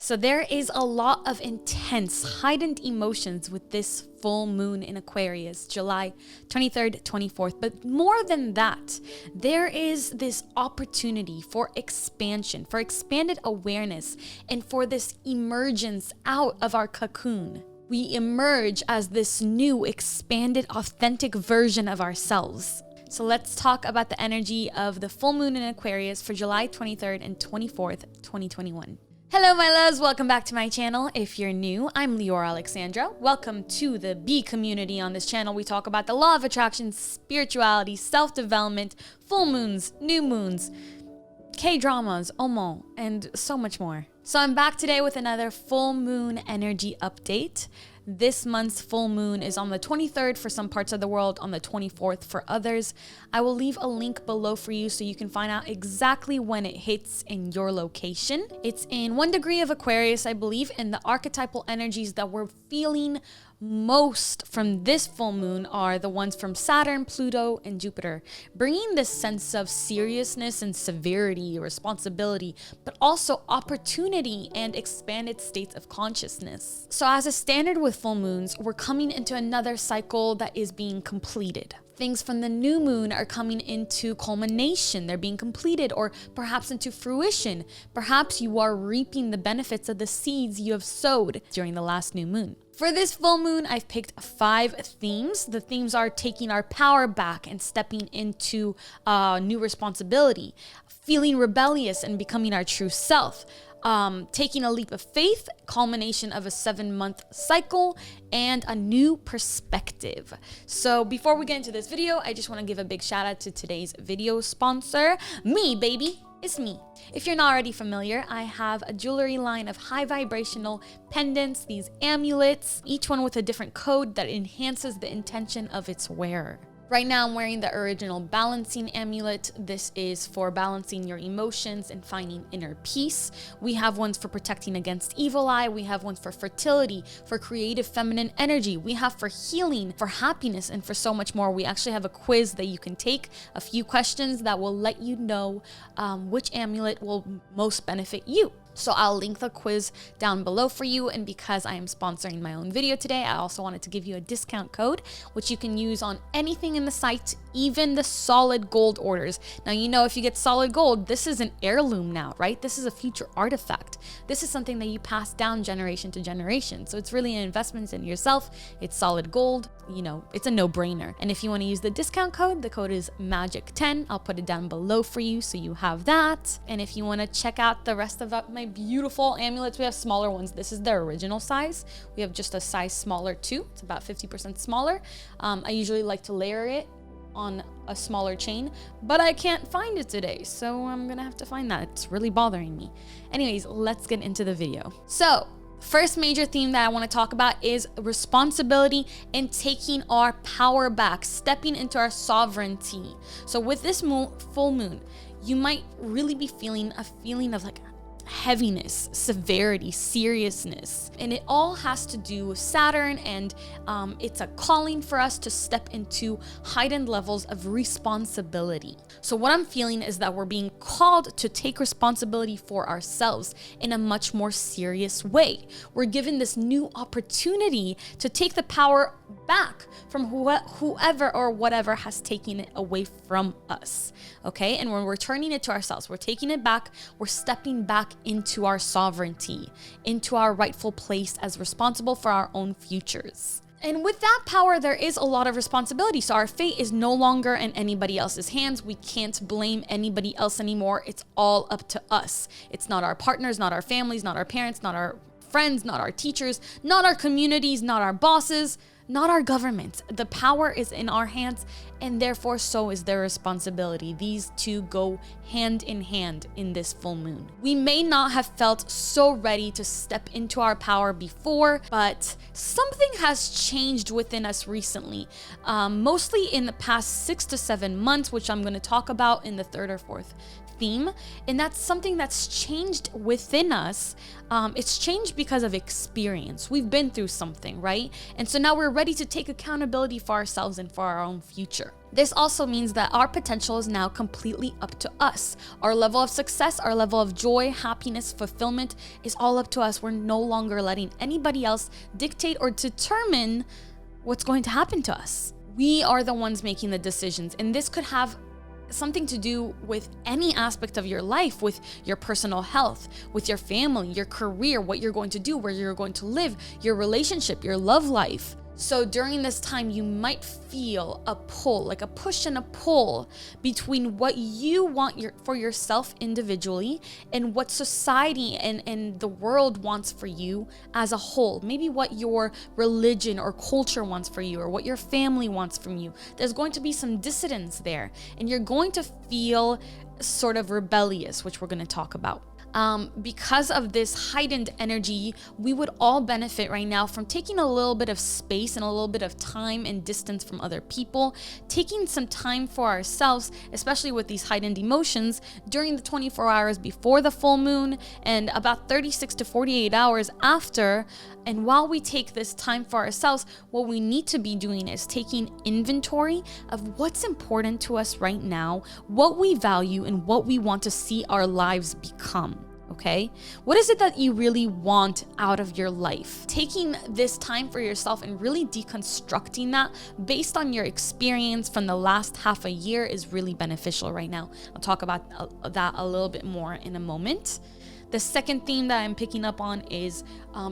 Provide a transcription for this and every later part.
So there is a lot of intense, heightened emotions with this full moon in Aquarius, July 23rd, 24th. But more than that, there is this opportunity for expansion, for expanded awareness, and for this emergence out of our cocoon. We emerge as this new, expanded, authentic version of ourselves. So let's talk about the energy of the full moon in Aquarius for July 23rd and 24th, 2021. Hello, my loves. Welcome back to my channel. If you're new, I'm Leeor Alexandra. Welcome to the B community. On this channel, we talk about the law of attraction, spirituality, self-development, full moons, new moons, K-dramas, omo, and so much more. So I'm back today with another full moon energy update. This month's full moon is on the 23rd for some parts of the world, on the 24th for others. I will leave a link below for you so you can find out exactly when it hits in your location. It's in 1 degree of Aquarius, I believe, and the archetypal energies that we're feeling most from this full moon are the ones from Saturn, Pluto, and Jupiter, bringing this sense of seriousness and severity, responsibility, but also opportunity and expanded states of consciousness. So as a standard with full moons, we're coming into another cycle that is being completed. Things from the new moon are coming into culmination. They're being completed or perhaps into fruition. Perhaps you are reaping the benefits of the seeds you have sowed during the last new moon. For this full moon, I've picked 5 themes. The themes are taking our power back and stepping into new responsibility, feeling rebellious and becoming our true self, taking a leap of faith, culmination of a 7-month cycle, and a new perspective. So before we get into this video, I just want to give a big shout out to today's video sponsor, me, baby. It's me. If you're not already familiar, I have a jewelry line of high vibrational pendants, these amulets, each one with a different code that enhances the intention of its wearer. Right now, I'm wearing the original balancing amulet. This is for balancing your emotions and finding inner peace. We have ones for protecting against evil eye. We have ones for fertility, for creative feminine energy. We have for healing, for happiness, and for so much more. We actually have a quiz that you can take, a few questions that will let you know which amulet will most benefit you. So I'll link the quiz down below for you. And because I am sponsoring my own video today, I also wanted to give you a discount code, which you can use on anything in the site, even the solid gold orders. Now, you know, if you get solid gold, this is an heirloom now, right? This is a future artifact. This is something that you pass down generation to generation. So it's really an investment in yourself. It's solid gold. You know, it's a no-brainer. And if you want to use the discount code, the code is MAGIC10. I'll put it down below for you so you have that. And if you want to check out the rest of my beautiful amulets, we have smaller ones. This is the original size. We have just a size smaller too. It's about 50% smaller. I usually like to layer it on a smaller chain, but I can't find it today, so I'm gonna have to find that. It's really bothering me. Anyways, let's get into the video. So first major theme that I want to talk about is responsibility and taking our power back, stepping into our sovereignty. So with this full moon, you might really be feeling a feeling of like heaviness, severity, seriousness, and it all has to do with Saturn, and it's a calling for us to step into heightened levels of responsibility. So what I'm feeling is that we're being called to take responsibility for ourselves in a much more serious way. We're given this new opportunity to take the power back from whoever or whatever has taken it away from us, okay? And when we're turning it to ourselves, we're taking it back, we're stepping back into our sovereignty, into our rightful place as responsible for our own futures. And with that power, there is a lot of responsibility. So our fate is no longer in anybody else's hands. We can't blame anybody else anymore. It's all up to us. It's not our partners, not our families, not our parents, not our friends, not our teachers, not our communities, not our bosses, not our government. The power is in our hands, and therefore so is their responsibility. These two go hand in hand in this full moon. We may not have felt so ready to step into our power before, but something has changed within us recently, mostly in the past 6 to 7 months, which I'm going to talk about in the 3rd or 4th theme, and that's something that's changed within us. It's changed because of experience. We've been through something, right? And so now we're ready to take accountability for ourselves and for our own future. This also means that our potential is now completely up to us. Our level of success, our level of joy, happiness, fulfillment is all up to us. We're no longer letting anybody else dictate or determine what's going to happen to us. We are the ones making the decisions, and this could have something to do with any aspect of your life, with your personal health, with your family, your career, what you're going to do, where you're going to live, your relationship, your love life. So during this time, you might feel a pull, like a push and a pull between what you want for yourself individually and what society and the world wants for you as a whole. Maybe what your religion or culture wants for you, or what your family wants from you. There's going to be some dissonance there, and you're going to feel sort of rebellious, which we're going to talk about. Because of this heightened energy, we would all benefit right now from taking a little bit of space and a little bit of time and distance from other people, taking some time for ourselves, especially with these heightened emotions during the 24 hours before the full moon and about 36 to 48 hours after. And while we take this time for ourselves, what we need to be doing is taking inventory of what's important to us right now, what we value, and what we want to see our lives become. Okay? What is it that you really want out of your life? Taking this time for yourself and really deconstructing that based on your experience from the last half a year is really beneficial right now. I'll talk about that a little bit more in a moment. The second theme that I'm picking up on is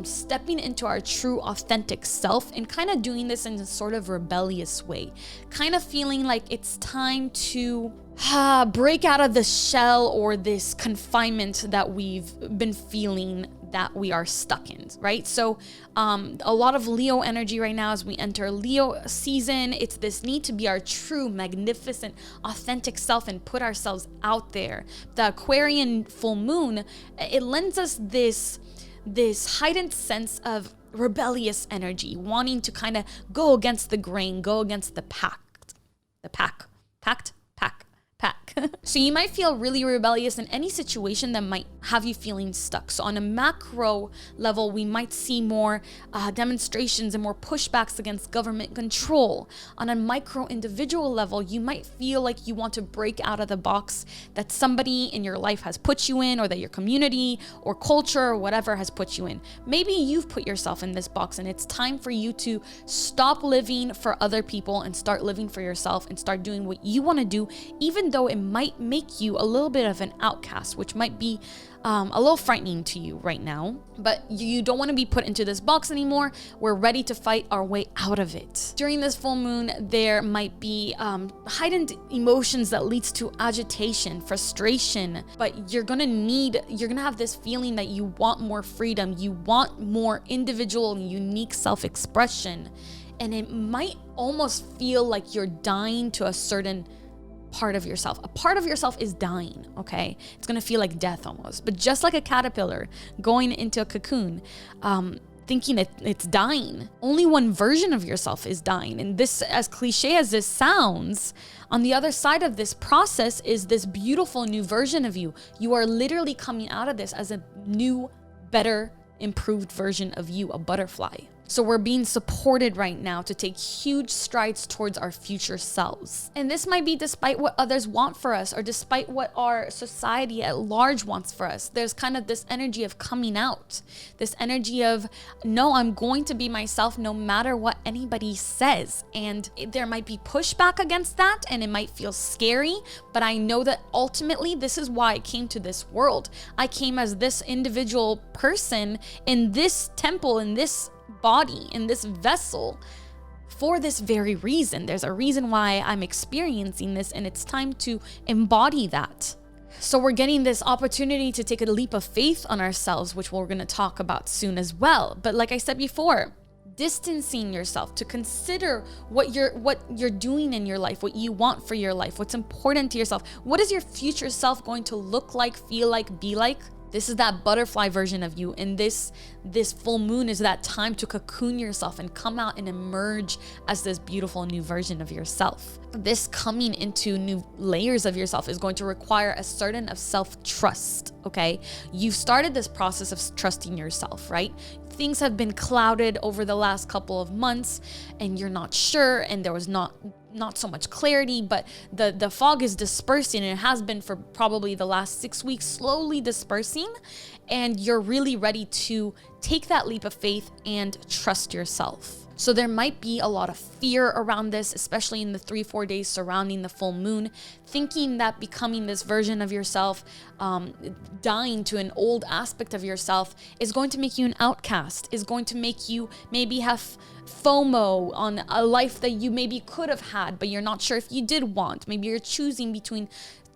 stepping into our true authentic self and kind of doing this in a sort of rebellious way. Kind of feeling like it's time to break out of the shell or this confinement that we've been feeling that we are stuck in, right? So a lot of Leo energy right now as we enter Leo season. It's this need to be our true, magnificent, authentic self and put ourselves out there. The Aquarian full moon, it lends us this heightened sense of rebellious energy, wanting to kind of go against the grain, go against the pack. So you might feel really rebellious in any situation that might have you feeling stuck. So on a macro level, we might see more demonstrations and more pushbacks against government control. On a micro individual level, you might feel like you want to break out of the box that somebody in your life has put you in, or that your community or culture or whatever has put you in. Maybe you've put yourself in this box and it's time for you to stop living for other people and start living for yourself and start doing what you want to do, even though it might make you a little bit of an outcast, which might be a little frightening to you right now, but you don't want to be put into this box anymore. We're ready to fight our way out of it. During this full moon, there might be heightened emotions that leads to agitation, frustration, but you're gonna have this feeling that you want more freedom, you want more individual and unique self-expression, and it might almost feel like you're dying to a certain part of yourself. A part of yourself is dying, okay? It's gonna feel like death almost. But just like a caterpillar going into a cocoon, thinking it's dying, only one version of yourself is dying. And this, as cliche as this sounds, on the other side of this process is this beautiful new version of you. You are literally coming out of this as a new, better, improved version of you, a butterfly. So we're being supported right now to take huge strides towards our future selves. And this might be despite what others want for us, or despite what our society at large wants for us. There's kind of this energy of coming out, this energy of, no, I'm going to be myself no matter what anybody says. And there might be pushback against that, and it might feel scary, but I know that ultimately this is why I came to this world. I came as this individual person in this temple, in this body, in this vessel, for this very reason. There's a reason why I'm experiencing this, and it's time to embody that. So we're getting this opportunity to take a leap of faith on ourselves, which we're going to talk about soon as well. But like I said before, distancing yourself to consider what you're doing in your life, what you want for your life, what's important to yourself. What is your future self going to look like, feel like, be like? This is that butterfly version of you. And this full moon is that time to cocoon yourself and come out and emerge as this beautiful new version of yourself. This coming into new layers of yourself is going to require a certain of self-trust, okay? You've started this process of trusting yourself, right? Things have been clouded over the last couple of months and you're not sure, and there was not so much clarity, but the fog is dispersing, and it has been for probably the last 6 weeks, slowly dispersing, and you're really ready to take that leap of faith and trust yourself. So there might be a lot of fear around this, especially in the 3-4 days surrounding the full moon, thinking that becoming this version of yourself, dying to an old aspect of yourself, is going to make you an outcast, is going to make you maybe have FOMO on a life that you maybe could have had, but you're not sure if you did want. Maybe you're choosing between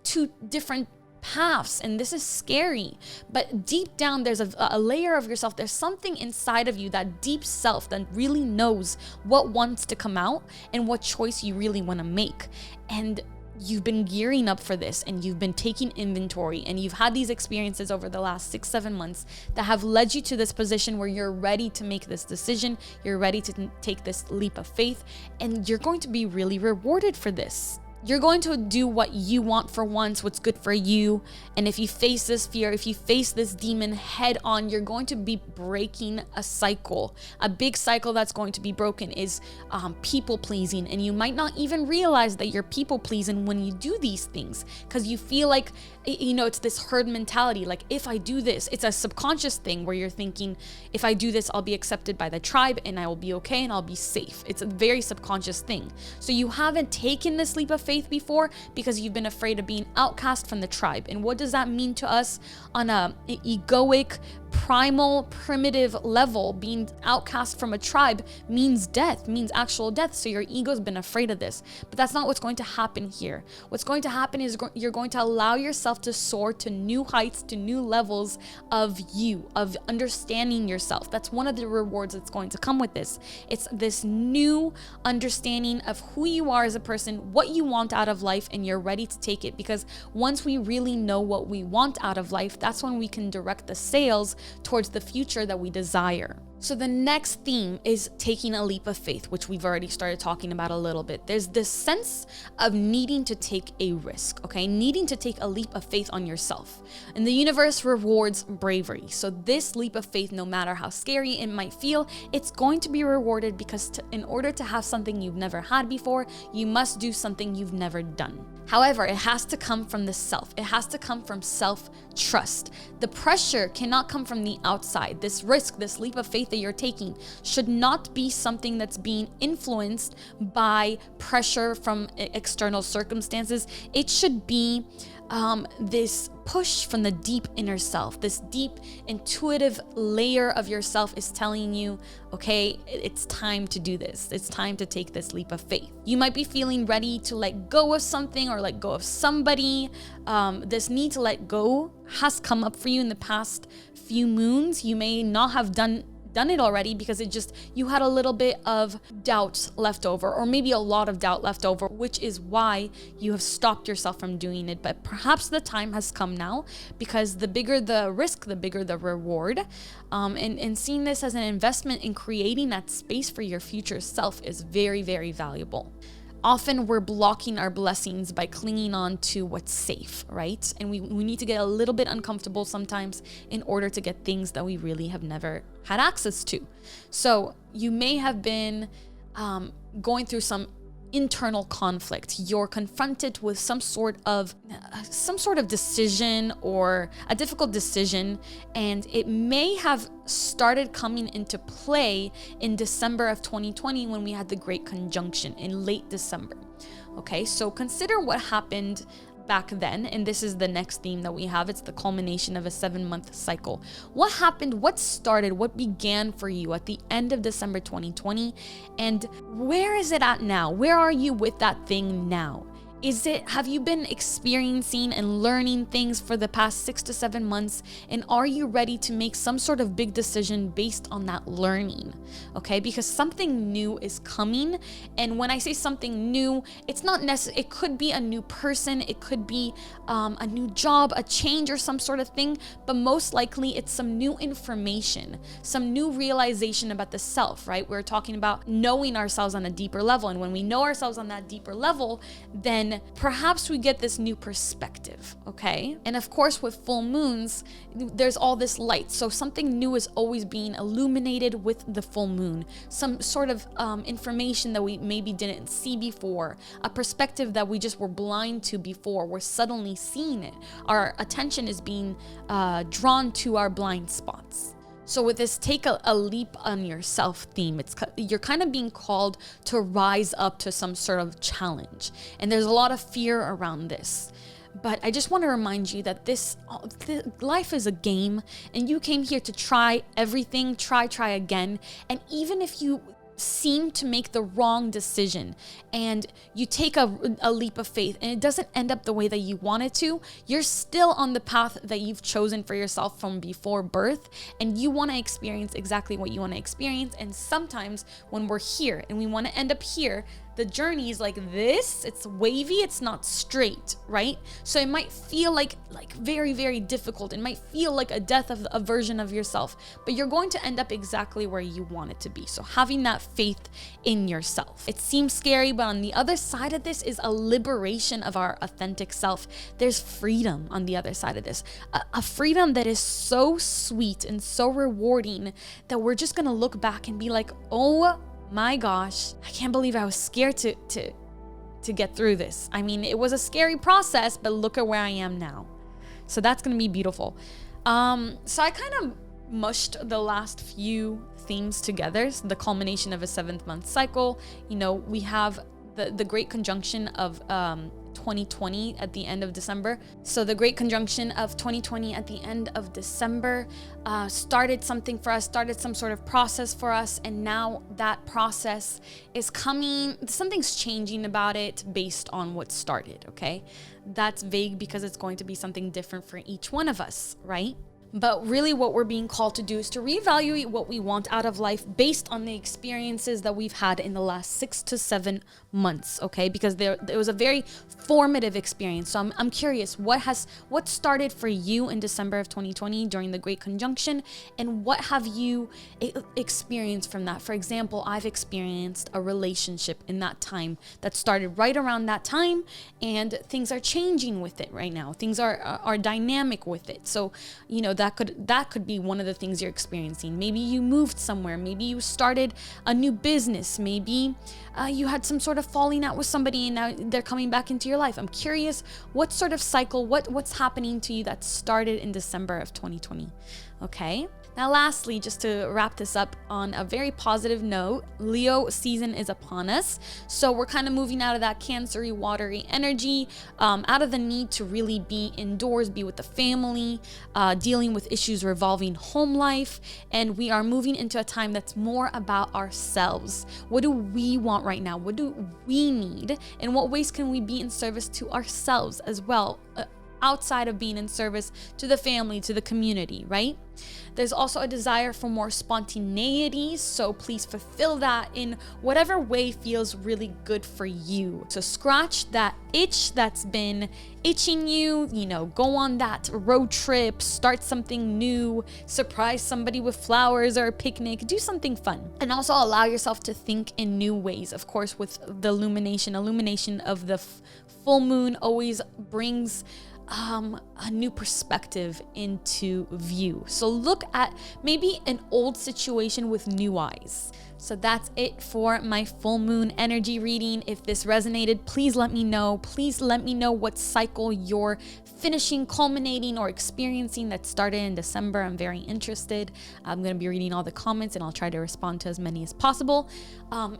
two different paths, and this is scary. But deep down, there's a layer of yourself. There's something inside of you, that deep self that really knows what wants to come out and what choice you really want to make. And you've been gearing up for this, and you've been taking inventory, and you've had these experiences over the last 6-7 months that have led you to this position where you're ready to make this decision. You're ready to take this leap of faith, and you're going to be really rewarded for this. You're going to do what you want for once, what's good for you. And if you face this fear, if you face this demon head on, you're going to be breaking a cycle. A big cycle that's going to be broken is people pleasing. And you might not even realize that you're people pleasing when you do these things, because you feel like, it's this herd mentality. Like, if I do this, it's a subconscious thing where you're thinking, if I do this, I'll be accepted by the tribe and I will be okay and I'll be safe. It's a very subconscious thing. So you haven't taken this leap of faith before because you've been afraid of being outcast from the tribe. And what does that mean to us on a egoic, primal, primitive level? Being outcast from a tribe means death, means actual death. So your ego's been afraid of this, but that's not what's going to happen here. What's going to happen is you're going to allow yourself to soar to new heights, to new levels of you, of understanding yourself. That's one of the rewards that's going to come with this. It's this new understanding of who you are as a person, what you want out of life, and you're ready to take it. Because once we really know what we want out of life, that's when we can direct the sails towards the future that we desire. So the next theme is taking a leap of faith, which we've already started talking about a little bit. There's this sense of needing to take a risk, okay? Needing to take a leap of faith on yourself. And the universe rewards bravery. So this leap of faith, no matter how scary it might feel, it's going to be rewarded, because in order to have something you've never had before, you must do something you've never done. However, it has to come from the self. It has to come from self-trust. The pressure cannot come from the outside. This risk, this leap of faith that you're taking, should not be something that's being influenced by pressure from external circumstances. It should be this push from the deep inner self. This deep intuitive layer of yourself is telling you, okay, it's time to do this. It's time to take this leap of faith. You might be feeling ready to let go of something or let go of somebody. This need to let go has come up for you in the past few moons. You may not have done it already because you had a little bit of doubt left over, or maybe a lot of doubt left over, which is why you have stopped yourself from doing it. But perhaps the time has come now, because the bigger the risk, the bigger the reward. And seeing this as an investment in creating that space for your future self is very, very valuable. Often we're blocking our blessings by clinging on to what's safe, right? And we need to get a little bit uncomfortable sometimes in order to get things that we really have never had access to. So you may have been going through some internal conflict. You're confronted with some sort of decision, or a difficult decision, and it may have started coming into play in December of 2020 when we had the Great Conjunction in late December. Okay, so consider what happened back then, and this is the next theme that we have. It's the culmination of a 7-month cycle. What happened? What started? What began for you at the end of December 2020? And where is it at now? Where are you with that thing now? Have you been experiencing and learning things for the past 6 to 7 months? And are you ready to make some sort of big decision based on that learning? Okay, because something new is coming. And when I say something new, it's not necessary. It could be a new person. It could be a new job, a change or some sort of thing. But most likely it's some new information, some new realization about the self, right? We're talking about knowing ourselves on a deeper level. And when we know ourselves on that deeper level, then perhaps we get this new perspective, okay? And of course, with full moons, there's all this light. So something new is always being illuminated with the full moon. Some sort of information that we maybe didn't see before, a perspective that we just were blind to before. We're suddenly seeing it. Our attention is being drawn to our blind spots. So with this take a leap on yourself theme, you're kind of being called to rise up to some sort of challenge. And there's a lot of fear around this. But I just want to remind you that life is a game, and you came here to try everything, try again. And even if you seem to make the wrong decision and you take a leap of faith and it doesn't end up the way that you want it to, you're still on the path that you've chosen for yourself from before birth, and you want to experience exactly what you want to experience. And sometimes when we're here and we want to end up here, the journey is like this. It's wavy. It's not straight, right? So it might feel like very, very difficult. It might feel like a death of a version of yourself, but you're going to end up exactly where you want it to be. So having that faith in yourself. It seems scary, but on the other side of this is a liberation of our authentic self. There's freedom on the other side of this. A freedom that is so sweet and so rewarding that we're just going to look back and be like, oh my gosh, I can't believe I was scared to get through this. I mean, it was a scary process, but look at where I am now. So that's going to be beautiful. So I kind of mushed the last few themes together. So the culmination of a 7th month cycle. You know, we have the great conjunction of 2020 at the end of December. So the great conjunction of 2020 at the end of December started something for us, started some sort of process for us. And now that process is coming, something's changing about it based on what started, okay? That's vague because it's going to be something different for each one of us, right? But really what we're being called to do is to reevaluate what we want out of life based on the experiences that we've had in the last 6 to 7 months, okay? Because there was a very formative experience. So I'm curious, what started for you in December of 2020 during the Great Conjunction, and what have you experienced from that? For example, I've experienced a relationship in that time that started right around that time, and things are changing with it right now. Things are dynamic with it. So, you know, that could be one of the things you're experiencing. Maybe you moved somewhere. Maybe you started a new business. Maybe you had some sort of falling out with somebody and now they're coming back into your life. I'm curious what sort of cycle, what's happening to you that started in December of 2020. Okay. Now, lastly, just to wrap this up on a very positive note, Leo season is upon us. So we're kind of moving out of that Cancer-y, watery energy, out of the need to really be indoors, be with the family, dealing with issues revolving home life. And we are moving into a time that's more about ourselves. What do we want right now? What do we need? In what ways can we be in service to ourselves as well? Outside of being in service to the family, to the community, right? There's also a desire for more spontaneity, so please fulfill that in whatever way feels really good for you. So scratch that itch that's been itching you, go on that road trip, start something new, surprise somebody with flowers or a picnic, do something fun. And also allow yourself to think in new ways. Of course, with the illumination of the full moon always brings a new perspective into view. So look at maybe an old situation with new eyes. So that's it for my full moon energy reading. If this resonated, please let me know. Please let me know what cycle you're finishing, culminating, or experiencing that started in December. I'm very interested. I'm going to be reading all the comments and I'll try to respond to as many as possible.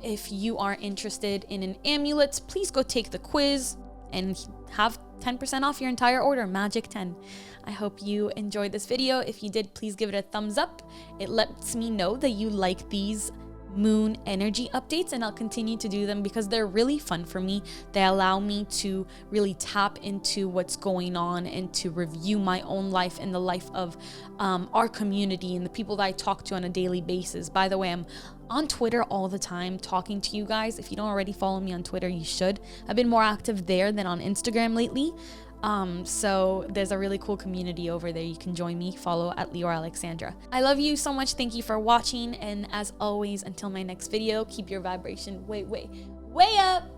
If you are interested in an amulet, please go take the quiz and have 10% off your entire order, Magic 10. I hope you enjoyed this video. If you did, please give it a thumbs up. It lets me know that you like these moon energy updates, and I'll continue to do them because they're really fun for me. They allow me to really tap into what's going on and to review my own life and the life of our community and the people that I talk to on a daily basis. By the way, I'm on Twitter all the time talking to you guys. If you don't already follow me on Twitter, you should. I've been more active there than on Instagram lately. So there's a really cool community over there. You can join me, follow at Leeor Alexandra. I love you so much. Thank you for watching. And as always, until my next video, keep your vibration way up.